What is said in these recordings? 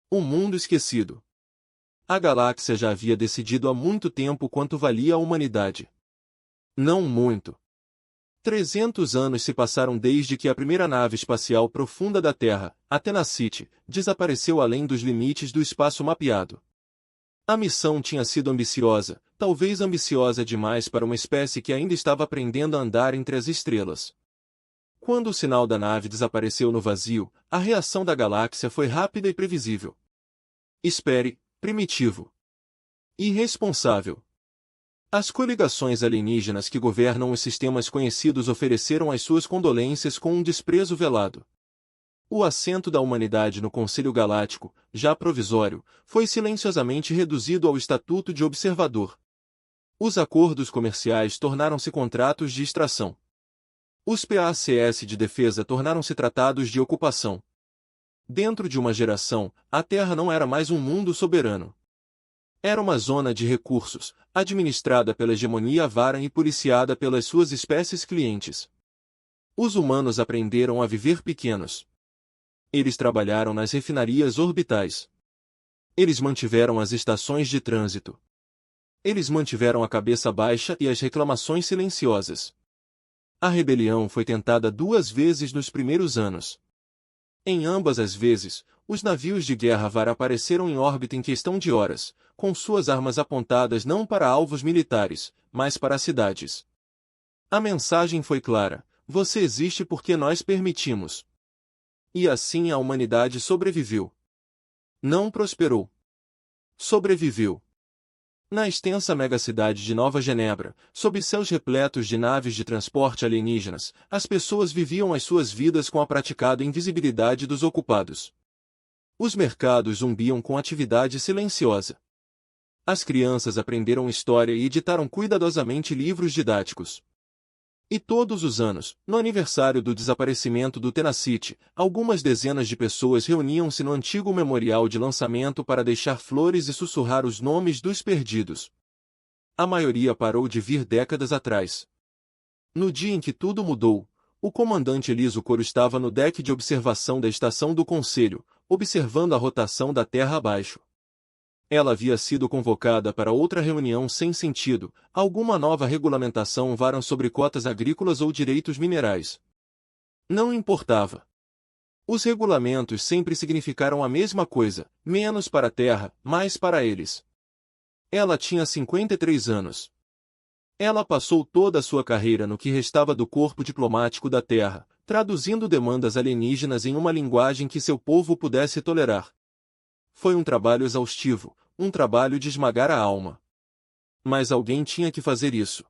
O mundo esquecido. A galáxia já havia decidido há muito tempo quanto valia a humanidade. Não muito. 300 anos se passaram desde que a primeira nave espacial profunda da Terra, a Tenacity, desapareceu além dos limites do espaço mapeado. A missão tinha sido ambiciosa, talvez ambiciosa demais para uma espécie que ainda estava aprendendo a andar entre as estrelas. Quando o sinal da nave desapareceu no vazio, a reação da galáxia foi rápida e previsível. Espere, primitivo. Irresponsável. As coligações alienígenas que governam os sistemas conhecidos ofereceram as suas condolências com um desprezo velado. O assento da humanidade no Conselho Galáctico, já provisório, foi silenciosamente reduzido ao estatuto de observador. Os acordos comerciais tornaram-se contratos de extração. Os PACS de defesa tornaram-se tratados de ocupação. Dentro de uma geração, a Terra não era mais um mundo soberano. Era uma zona de recursos, administrada pela hegemonia avara e policiada pelas suas espécies clientes. Os humanos aprenderam a viver pequenos. Eles trabalharam nas refinarias orbitais. Eles mantiveram as estações de trânsito. Eles mantiveram a cabeça baixa e as reclamações silenciosas. A rebelião foi tentada 2 vezes nos primeiros anos. Em ambas as vezes, os navios de guerra VAR apareceram em órbita em questão de horas, com suas armas apontadas não para alvos militares, mas para cidades. A mensagem foi clara: você existe porque nós permitimos. E assim a humanidade sobreviveu. Não prosperou. Sobreviveu. Na extensa megacidade de Nova Genebra, sob céus repletos de naves de transporte alienígenas, as pessoas viviam as suas vidas com a praticada invisibilidade dos ocupados. Os mercados zumbiam com atividade silenciosa. As crianças aprenderam história e editaram cuidadosamente livros didáticos. E todos os anos, no aniversário do desaparecimento do Tenacity, algumas dezenas de pessoas reuniam-se no antigo memorial de lançamento para deixar flores e sussurrar os nomes dos perdidos. A maioria parou de vir décadas atrás. No dia em que tudo mudou, o comandante Eliso Coro estava no deck de observação da estação do Conselho, observando a rotação da Terra abaixo. Ela havia sido convocada para outra reunião sem sentido, alguma nova regulamentação VAR sobre cotas agrícolas ou direitos minerais. Não importava. Os regulamentos sempre significaram a mesma coisa, menos para a Terra, mais para eles. Ela tinha 53 anos. Ela passou toda a sua carreira no que restava do corpo diplomático da Terra, traduzindo demandas alienígenas em uma linguagem que seu povo pudesse tolerar. Foi um trabalho exaustivo, um trabalho de esmagar a alma. Mas alguém tinha que fazer isso.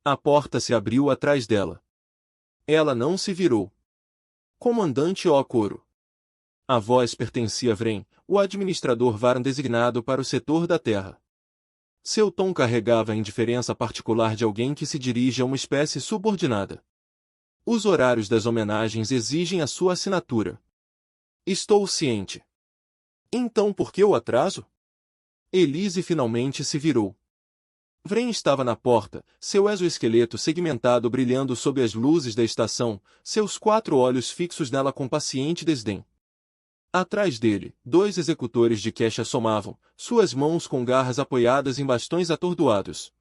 A porta se abriu atrás dela. Ela não se virou. Comandante Coro. A voz pertencia a Vren, o administrador VAR designado para o setor da Terra. Seu tom carregava a indiferença particular de alguém que se dirige a uma espécie subordinada. Os horários das homenagens exigem a sua assinatura. Estou ciente. Então por que o atraso? Elise finalmente se virou. Vren estava na porta, seu exoesqueleto segmentado brilhando sob as luzes da estação, seus 4 olhos fixos nela com paciente desdém. Atrás dele, 2 executores de cash assomavam, suas mãos com garras apoiadas em bastões atordoados.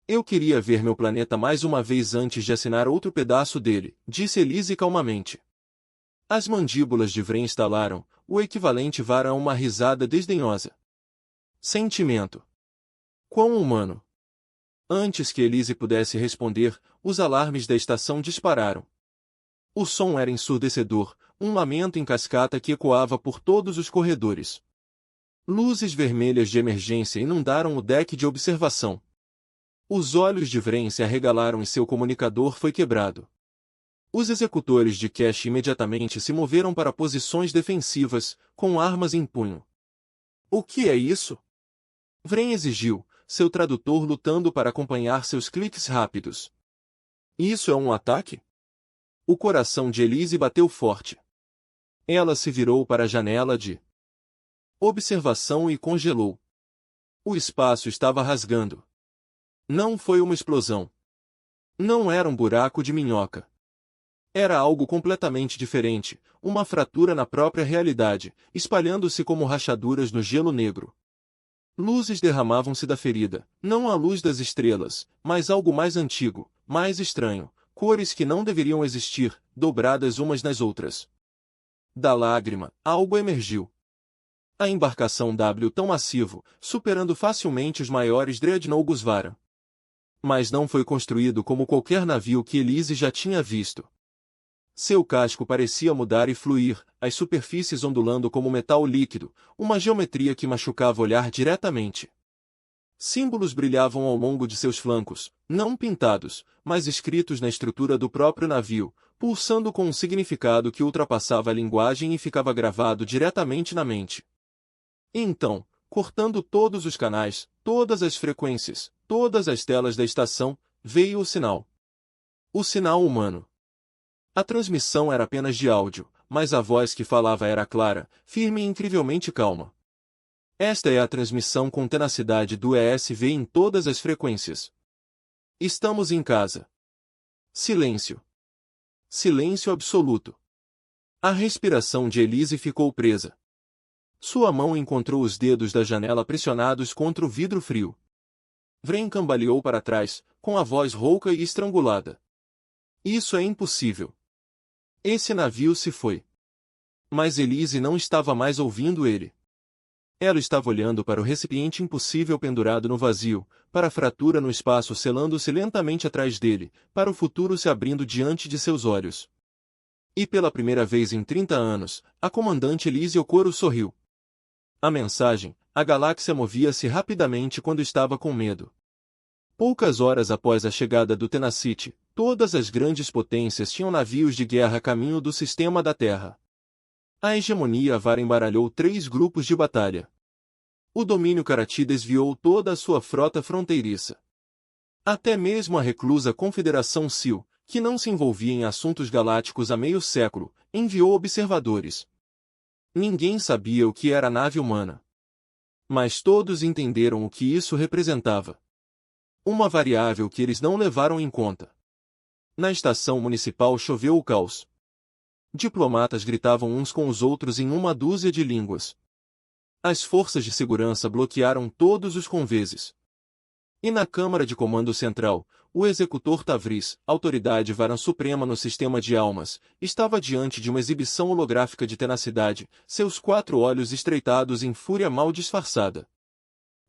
Eu queria ver meu planeta mais uma vez antes de assinar outro pedaço dele, disse Elise calmamente. As mandíbulas de Vren estalaram, o equivalente VAR a uma risada desdenhosa. Sentimento. Quão humano. Antes que Elise pudesse responder, os alarmes da estação dispararam. O som era ensurdecedor, um lamento em cascata que ecoava por todos os corredores. Luzes vermelhas de emergência inundaram o deck de observação. Os olhos de Vren se arregalaram e seu comunicador foi quebrado. Os executores de cash imediatamente se moveram para posições defensivas, com armas em punho. O que é isso? Vren exigiu, seu tradutor lutando para acompanhar seus cliques rápidos. Isso é um ataque? O coração de Elise bateu forte. Ela se virou para a janela de observação e congelou. O espaço estava rasgando. Não foi uma explosão. Não era um buraco de minhoca. Era algo completamente diferente, uma fratura na própria realidade, espalhando-se como rachaduras no gelo negro. Luzes derramavam-se da ferida, não a luz das estrelas, mas algo mais antigo, mais estranho, cores que não deveriam existir, dobradas umas nas outras. Da lágrima, algo emergiu. A embarcação W tão massivo, superando facilmente os maiores Dreadnought Gusvara. Mas não foi construído como qualquer navio que Elise já tinha visto. Seu casco parecia mudar e fluir, as superfícies ondulando como metal líquido, uma geometria que machucava olhar diretamente. Símbolos brilhavam ao longo de seus flancos, não pintados, mas escritos na estrutura do próprio navio, pulsando com um significado que ultrapassava a linguagem e ficava gravado diretamente na mente. E então, cortando todos os canais, todas as frequências, todas as telas da estação, veio o sinal. O sinal humano. A transmissão era apenas de áudio, mas a voz que falava era clara, firme e incrivelmente calma. Esta é a transmissão com tenacidade do ESV em todas as frequências. Estamos em casa. Silêncio. Silêncio absoluto. A respiração de Elise ficou presa. Sua mão encontrou os dedos da janela pressionados contra o vidro frio. Vren cambaleou para trás, com a voz rouca e estrangulada. Isso é impossível. Esse navio se foi. Mas Elise não estava mais ouvindo ele. Ela estava olhando para o recipiente impossível pendurado no vazio, para a fratura no espaço selando-se lentamente atrás dele, para o futuro se abrindo diante de seus olhos. E pela primeira vez em 30 anos, a comandante Elise Okoro sorriu. A mensagem, a galáxia movia-se rapidamente quando estava com medo. Poucas horas após a chegada do Tenacity, todas as grandes potências tinham navios de guerra a caminho do sistema da Terra. A hegemonia Avar embaralhou 3 grupos de batalha. O domínio Karati desviou toda a sua frota fronteiriça. Até mesmo a reclusa Confederação Sil, que não se envolvia em assuntos galácticos há meio século, enviou observadores. Ninguém sabia o que era a nave humana. Mas todos entenderam o que isso representava. Uma variável que eles não levaram em conta. Na estação municipal choveu o caos. Diplomatas gritavam uns com os outros em uma dúzia de línguas. As forças de segurança bloquearam todos os conveses. E na Câmara de Comando Central, o executor Tavris, autoridade Varan Suprema no sistema de almas, estava diante de uma exibição holográfica de tenacidade, seus 4 olhos estreitados em fúria mal disfarçada.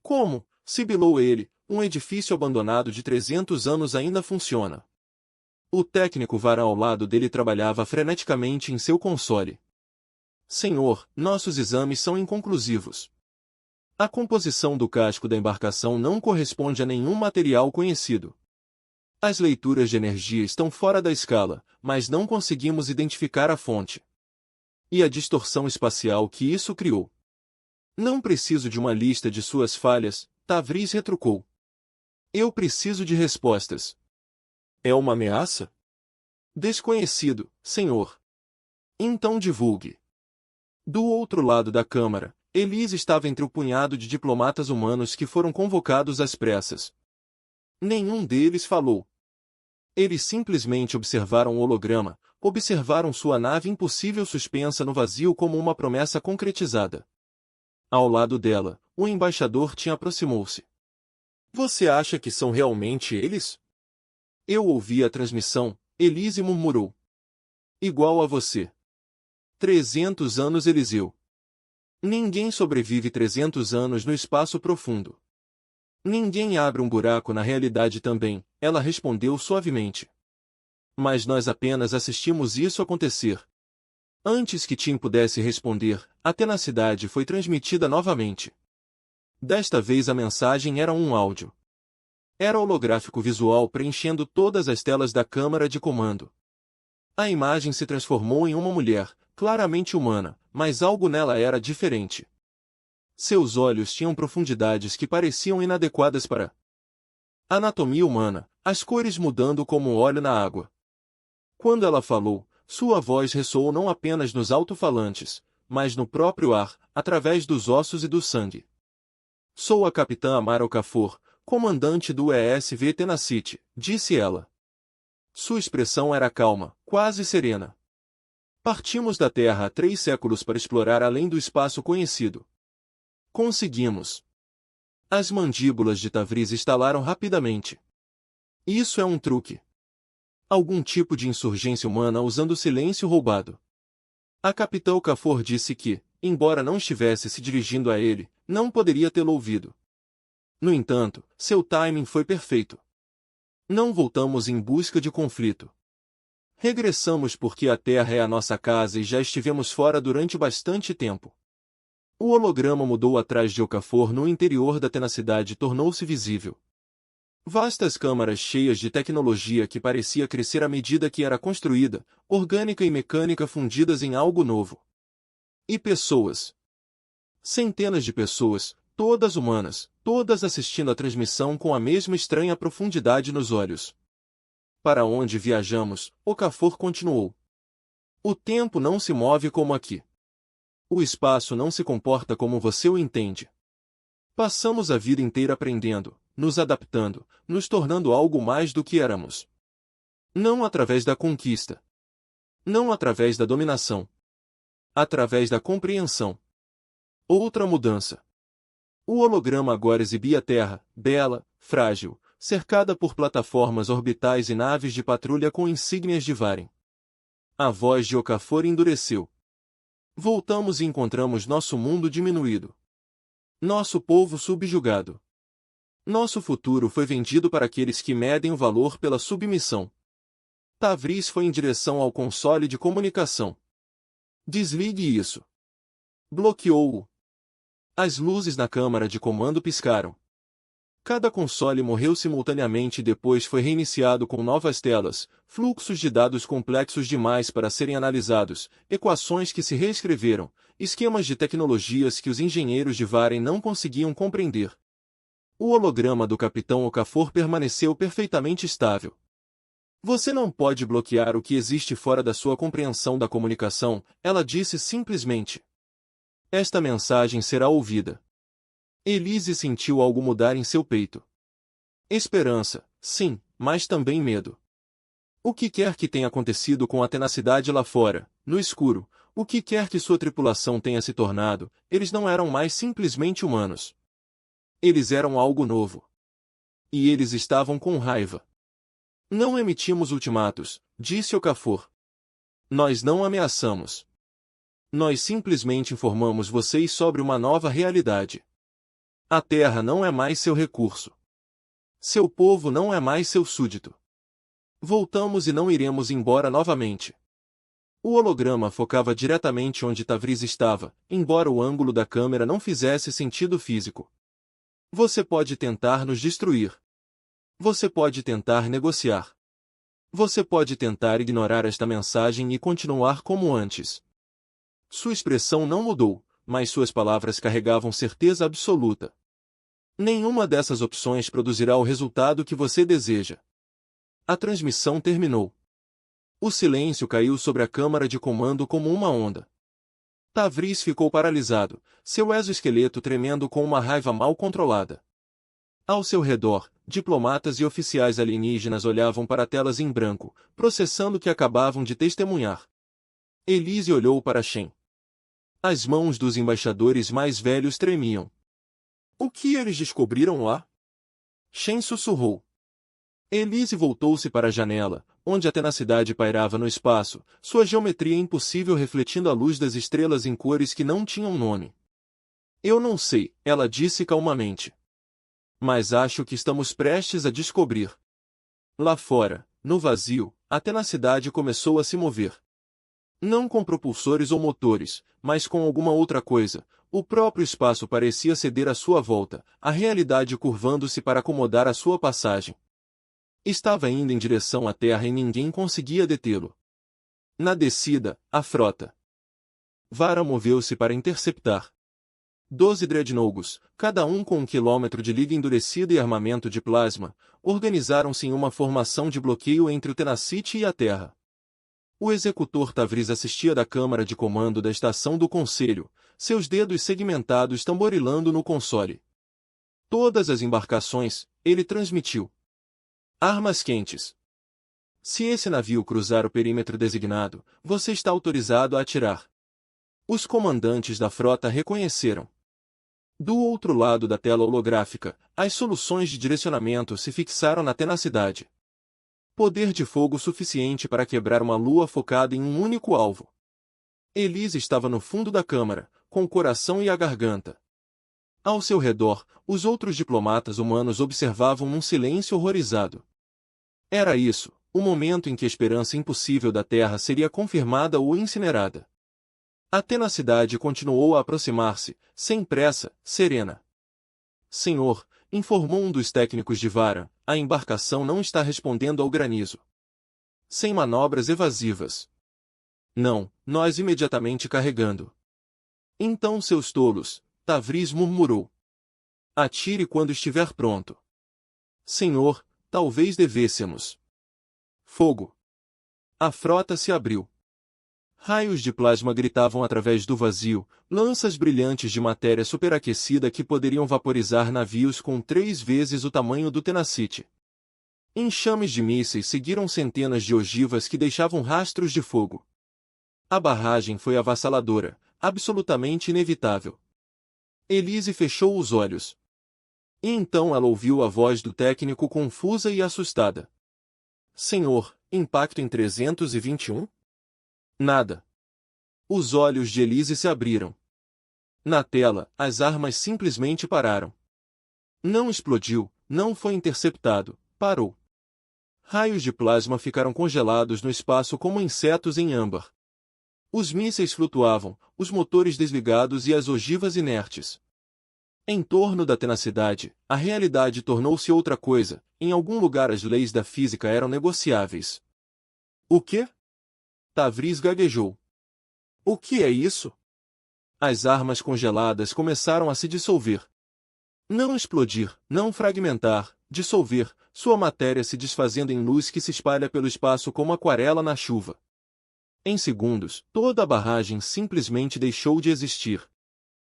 Como, sibilou ele, um edifício abandonado de 300 anos ainda funciona. O técnico Varan ao lado dele trabalhava freneticamente em seu console. Senhor, nossos exames são inconclusivos. A composição do casco da embarcação não corresponde a nenhum material conhecido. As leituras de energia estão fora da escala, mas não conseguimos identificar a fonte. E a distorção espacial que isso criou. Não preciso de uma lista de suas falhas, Tavris retrucou. Eu preciso de respostas. É uma ameaça? Desconhecido, senhor. Então divulgue. Do outro lado da câmara, Elise estava entre o punhado de diplomatas humanos que foram convocados às pressas. Nenhum deles falou. Eles simplesmente observaram o holograma, observaram sua nave impossível suspensa no vazio como uma promessa concretizada. Ao lado dela, o embaixador Tin aproximou-se. Você acha que são realmente eles? Eu ouvi a transmissão, Elise murmurou. Igual a você. 300 anos Eliseu. Ninguém sobrevive 300 anos no espaço profundo. Ninguém abre um buraco na realidade também, ela respondeu suavemente. Mas nós apenas assistimos isso acontecer. Antes que Tim pudesse responder, a tenacidade foi transmitida novamente. Desta vez a mensagem era um áudio. Era holográfico visual preenchendo todas as telas da câmara de comando. A imagem se transformou em uma mulher, claramente humana, mas algo nela era diferente. Seus olhos tinham profundidades que pareciam inadequadas para a anatomia humana, as cores mudando como óleo na água. Quando ela falou, sua voz ressoou não apenas nos alto-falantes, mas no próprio ar, através dos ossos e do sangue. Sou a capitã Amar Okafor, comandante do ESV Tenacity, disse ela. Sua expressão era calma, quase serena. Partimos da Terra há 3 séculos para explorar além do espaço conhecido. Conseguimos. As mandíbulas de Tavris estalaram rapidamente. Isso é um truque. Algum tipo de insurgência humana usando o silêncio roubado. A capitã Okafor disse que, embora não estivesse se dirigindo a ele, não poderia tê-lo ouvido. No entanto, seu timing foi perfeito. Não voltamos em busca de conflito. Regressamos porque a Terra é a nossa casa e já estivemos fora durante bastante tempo. O holograma mudou atrás de Okafor no interior da tenacidade e tornou-se visível. Vastas câmaras cheias de tecnologia que parecia crescer à medida que era construída, orgânica e mecânica fundidas em algo novo. E pessoas. Centenas de pessoas, todas humanas, todas assistindo à transmissão com a mesma estranha profundidade nos olhos. Para onde viajamos, Okafor continuou. O tempo não se move como aqui. O espaço não se comporta como você o entende. Passamos a vida inteira aprendendo, nos adaptando, nos tornando algo mais do que éramos. Não através da conquista. Não através da dominação. Através da compreensão. Outra mudança. O holograma agora exibia a Terra, bela, frágil, cercada por plataformas orbitais e naves de patrulha com insígnias de Varen. A voz de Okafor endureceu. Voltamos e encontramos nosso mundo diminuído. Nosso povo subjugado. Nosso futuro foi vendido para aqueles que medem o valor pela submissão. Tavris foi em direção ao console de comunicação. Desligue isso. Bloqueou-o. As luzes na câmara de comando piscaram. Cada console morreu simultaneamente e depois foi reiniciado com novas telas, fluxos de dados complexos demais para serem analisados, equações que se reescreveram, esquemas de tecnologias que os engenheiros de Varen não conseguiam compreender. O holograma do Capitão Okafor permaneceu perfeitamente estável. Você não pode bloquear o que existe fora da sua compreensão da comunicação, ela disse simplesmente. Esta mensagem será ouvida. Elise sentiu algo mudar em seu peito. Esperança, sim, mas também medo. O que quer que tenha acontecido com a tenacidade lá fora, no escuro, o que quer que sua tripulação tenha se tornado, eles não eram mais simplesmente humanos. Eles eram algo novo. E eles estavam com raiva. Não emitimos ultimatos, disse Okafor. Nós não ameaçamos. Nós simplesmente informamos vocês sobre uma nova realidade. A Terra não é mais seu recurso. Seu povo não é mais seu súdito. Voltamos e não iremos embora novamente. O holograma focava diretamente onde Tavris estava, embora o ângulo da câmera não fizesse sentido físico. Você pode tentar nos destruir. Você pode tentar negociar. Você pode tentar ignorar esta mensagem e continuar como antes. Sua expressão não mudou, mas suas palavras carregavam certeza absoluta. Nenhuma dessas opções produzirá o resultado que você deseja. A transmissão terminou. O silêncio caiu sobre a câmara de comando como uma onda. Tavris ficou paralisado, seu exoesqueleto tremendo com uma raiva mal controlada. Ao seu redor, diplomatas e oficiais alienígenas olhavam para telas em branco, processando o que acabavam de testemunhar. Elise olhou para Shen. As mãos dos embaixadores mais velhos tremiam. O que eles descobriram lá? Shen sussurrou. Elise voltou-se para a janela, onde a tenacidade pairava no espaço, sua geometria impossível refletindo a luz das estrelas em cores que não tinham nome. Eu não sei, ela disse calmamente. Mas acho que estamos prestes a descobrir. Lá fora, no vazio, a tenacidade começou a se mover. Não com propulsores ou motores, mas com alguma outra coisa. O próprio espaço parecia ceder à sua volta, a realidade curvando-se para acomodar a sua passagem. Estava indo em direção à Terra e ninguém conseguia detê-lo. Na descida, a frota Vara moveu-se para interceptar. 12 dreadnougos, cada um com 1 quilômetro de liga endurecida e armamento de plasma, organizaram-se em uma formação de bloqueio entre o Tenacity e a Terra. O executor Tavris assistia da câmara de comando da estação do Conselho, seus dedos segmentados tamborilando no console. Todas as embarcações, ele transmitiu. Armas quentes. Se esse navio cruzar o perímetro designado, você está autorizado a atirar. Os comandantes da frota reconheceram. Do outro lado da tela holográfica, as soluções de direcionamento se fixaram na tenacidade. Poder de fogo suficiente para quebrar uma lua focada em um único alvo. Elise estava no fundo da câmara, com o coração e a garganta. Ao seu redor, os outros diplomatas humanos observavam num silêncio horrorizado. Era isso, o momento em que a esperança impossível da Terra seria confirmada ou incinerada. A tenacidade continuou a aproximar-se, sem pressa, serena. Senhor, informou um dos técnicos de Vara, a embarcação não está respondendo ao granizo. Sem manobras evasivas. Não, nós imediatamente carregando. Então seus tolos, Tavris murmurou. Atire quando estiver pronto. Senhor, talvez devêssemos. Fogo. A frota se abriu. Raios de plasma gritavam através do vazio, lanças brilhantes de matéria superaquecida que poderiam vaporizar navios com 3 vezes o tamanho do Tenacity. Enxames de mísseis seguiram centenas de ogivas que deixavam rastros de fogo. A barragem foi avassaladora, absolutamente inevitável. Elise fechou os olhos. E então ela ouviu a voz do técnico confusa e assustada. Senhor, impacto em 321? Nada. Os olhos de Elise se abriram. Na tela, as armas simplesmente pararam. Não explodiu, não foi interceptado, parou. Raios de plasma ficaram congelados no espaço como insetos em âmbar. Os mísseis flutuavam, os motores desligados e as ogivas inertes. Em torno da tenacidade, a realidade tornou-se outra coisa, em algum lugar as leis da física eram negociáveis. O quê? Tavris gaguejou. O que é isso? As armas congeladas começaram a se dissolver. Não explodir, não fragmentar, dissolver, sua matéria se desfazendo em luz que se espalha pelo espaço como aquarela na chuva. Em segundos, toda a barragem simplesmente deixou de existir.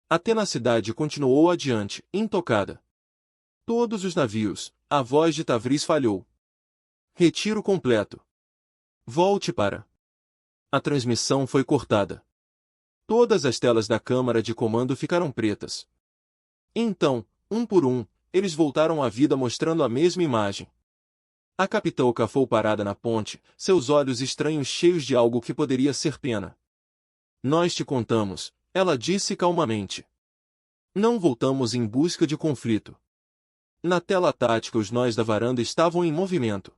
A tenacidade continuou adiante, intocada. Todos os navios, a voz de Tavris falhou. Retiro completo. Volte para. A transmissão foi cortada. Todas as telas da câmara de comando ficaram pretas. Então, um por um, eles voltaram à vida mostrando a mesma imagem. A capitã cafou parada na ponte, seus olhos estranhos cheios de algo que poderia ser pena. Nós te contamos, ela disse calmamente. Não voltamos em busca de conflito. Na tela tática os nós da varanda estavam em movimento.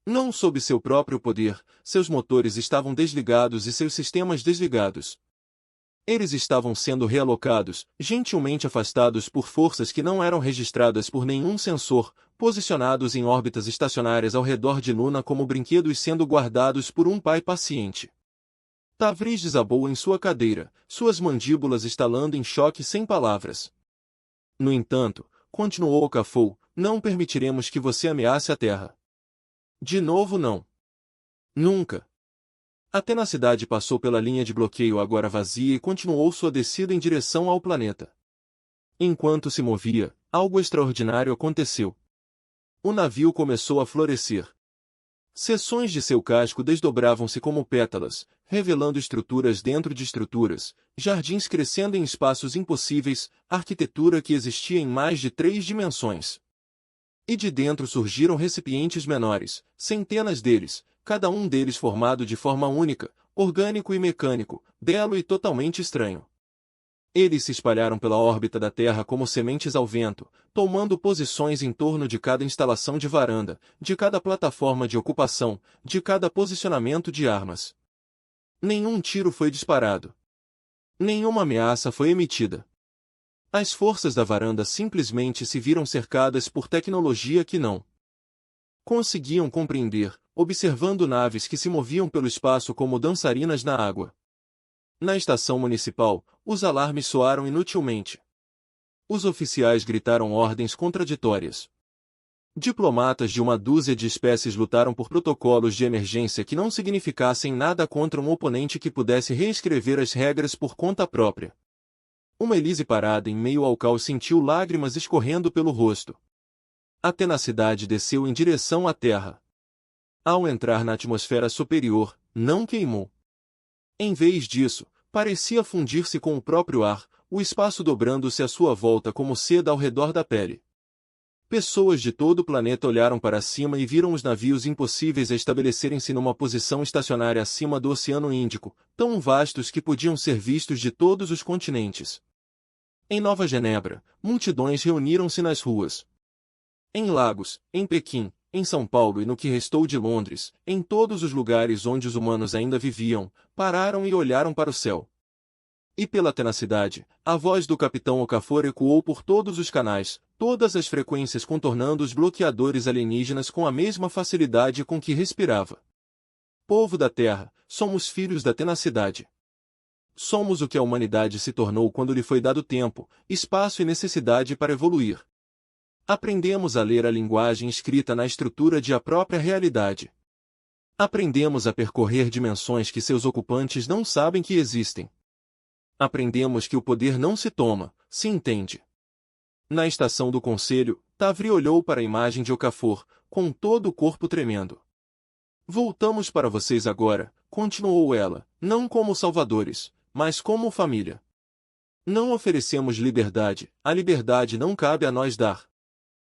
Não sob seu próprio poder, seus motores estavam desligados e seus sistemas desligados. Eles estavam sendo realocados, gentilmente afastados por forças que não eram registradas por nenhum sensor, posicionados em órbitas estacionárias ao redor de Luna como brinquedos sendo guardados por um pai paciente. Tavris desabou em sua cadeira, suas mandíbulas estalando em choque sem palavras. No entanto, continuou Cafou, não permitiremos que você ameace a Terra. De novo não. Nunca. A tenacidade passou pela linha de bloqueio agora vazia e continuou sua descida em direção ao planeta. Enquanto se movia, algo extraordinário aconteceu. O navio começou a florescer. Seções de seu casco desdobravam-se como pétalas, revelando estruturas dentro de estruturas, jardins crescendo em espaços impossíveis, arquitetura que existia em mais de 3 dimensões. E de dentro surgiram recipientes menores, centenas deles, cada um deles formado de forma única, orgânico e mecânico, belo e totalmente estranho. Eles se espalharam pela órbita da Terra como sementes ao vento, tomando posições em torno de cada instalação de varanda, de cada plataforma de ocupação, de cada posicionamento de armas. Nenhum tiro foi disparado. Nenhuma ameaça foi emitida. As forças da varanda simplesmente se viram cercadas por tecnologia que não conseguiam compreender, observando naves que se moviam pelo espaço como dançarinas na água. Na estação municipal, os alarmes soaram inutilmente. Os oficiais gritaram ordens contraditórias. Diplomatas de uma dúzia de espécies lutaram por protocolos de emergência que não significassem nada contra um oponente que pudesse reescrever as regras por conta própria. Uma Elise parada em meio ao caos sentiu lágrimas escorrendo pelo rosto. A tenacidade desceu em direção à terra. Ao entrar na atmosfera superior, não queimou. Em vez disso, parecia fundir-se com o próprio ar, o espaço dobrando-se à sua volta como seda ao redor da pele. Pessoas de todo o planeta olharam para cima e viram os navios impossíveis a estabelecerem-se numa posição estacionária acima do Oceano Índico, tão vastos que podiam ser vistos de todos os continentes. Em Nova Genebra, multidões reuniram-se nas ruas. Em Lagos, em Pequim, em São Paulo e no que restou de Londres, em todos os lugares onde os humanos ainda viviam, pararam e olharam para o céu. E pela tenacidade, a voz do Capitão Okafor ecoou por todos os canais, todas as frequências contornando os bloqueadores alienígenas com a mesma facilidade com que respirava. Povo da Terra, somos filhos da tenacidade. Somos o que a humanidade se tornou quando lhe foi dado tempo, espaço e necessidade para evoluir. Aprendemos a ler a linguagem escrita na estrutura de a própria realidade. Aprendemos a percorrer dimensões que seus ocupantes não sabem que existem. Aprendemos que o poder não se toma, se entende. Na estação do conselho, Tavri olhou para a imagem de Okafor, com todo o corpo tremendo. Voltamos para vocês agora, continuou ela, não como salvadores, mas como família. Não oferecemos liberdade, a liberdade não cabe a nós dar.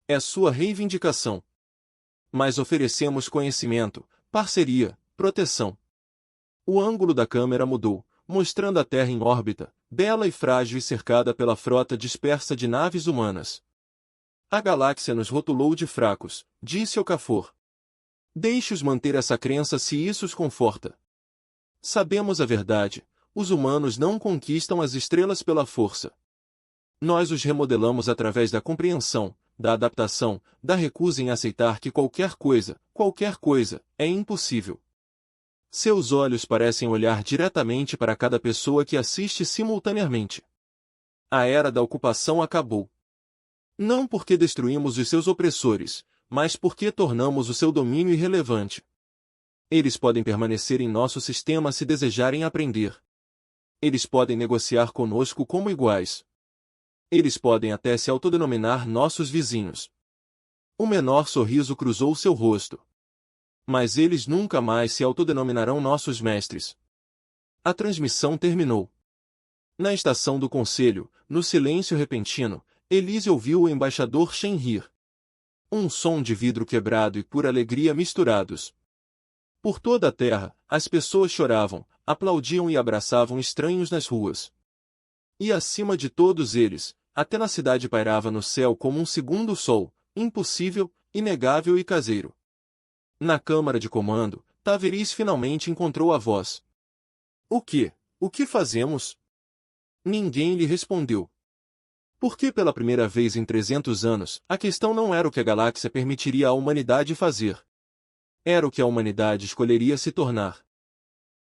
É sua reivindicação. Mas oferecemos conhecimento, parceria, proteção. O ângulo da câmera mudou, mostrando a Terra em órbita, bela e frágil e cercada pela frota dispersa de naves humanas. A galáxia nos rotulou de fracos, disse Okafor. Deixe-os manter essa crença se isso os conforta. Sabemos a verdade, os humanos não conquistam as estrelas pela força. Nós os remodelamos através da compreensão, da adaptação, da recusa em aceitar que qualquer coisa, é impossível. Seus olhos parecem olhar diretamente para cada pessoa que assiste simultaneamente. A era da ocupação acabou. Não porque destruímos os seus opressores, mas porque tornamos o seu domínio irrelevante. Eles podem permanecer em nosso sistema se desejarem aprender. Eles podem negociar conosco como iguais. Eles podem até se autodenominar nossos vizinhos. O menor sorriso cruzou seu rosto. Mas eles nunca mais se autodenominarão nossos mestres. A transmissão terminou. Na estação do conselho, no silêncio repentino, Elise ouviu o embaixador Shen rir. Um som de vidro quebrado e pura alegria misturados. Por toda a terra, as pessoas choravam, aplaudiam e abraçavam estranhos nas ruas. E acima de todos eles, a tenacidade pairava no céu como um segundo sol, impossível, inegável e caseiro. Na câmara de comando, Tavris finalmente encontrou a voz. O que fazemos? Ninguém lhe respondeu. Porque pela primeira vez em 300 anos, a questão não era o que a galáxia permitiria à humanidade fazer. Era o que a humanidade escolheria se tornar.